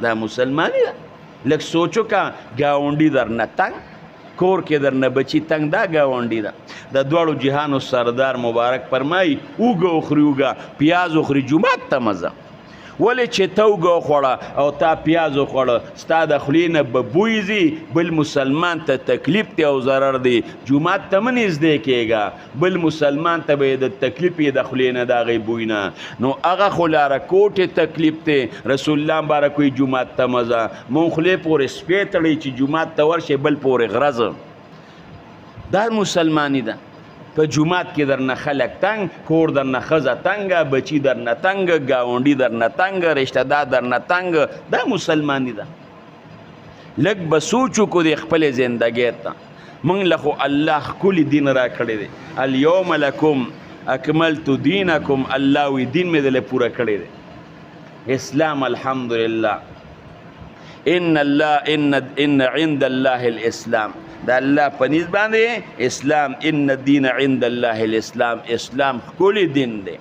دا مسلمانی ده. لږ سوچو کا ګاونډي درنه تنګ، کور کې درنه بچي تنګ، دا ګاونډي ده. د دواړو جهانو سردار مبارک فرمایي اوږه وخوري اوږه، پیاز وخوري جومات ته مزه. ولې چې ته اوږه وخوړه او تا پیاز وخوړه، ستا د خولې نه به بوی ځي، بل مسلمان ته تکلیف دی او ضرر دی. جومات ته مه نږدې کېږه، بل مسلمان ته به یې د تکلیف یې د خولې نه د هغې بوی نه. نو هغه خو لاره کوټې تکلیف دی. رسول الله مبارک وایي جومات ته مزه. مونږ خولې پورې سپی تړئ چې جومات ته ورشئ، بل پورې غرض. دا مسلمانی ده. په جومات کې درنه خلک تنګ، کور درنه ښځه تنګه، بچي درنه تنګه، ګاونډي درنه تنګه، رشته دار درنه تنګه، دا مسلمانی ده. لږ به سوچ وکړو د خپلې زندګۍ ته. موږ له خو الله ښکلي دین را کړی دی. الیوم لکم اکملت دینکم، الله وی دین مې دله پوره کړی دی. اسلام الحمدلله. ان عند الله الاسلام، دا الله په نسبت باندې اسلام، ان الدین عند الله الاسلام، اسلام ښکلی دین دی.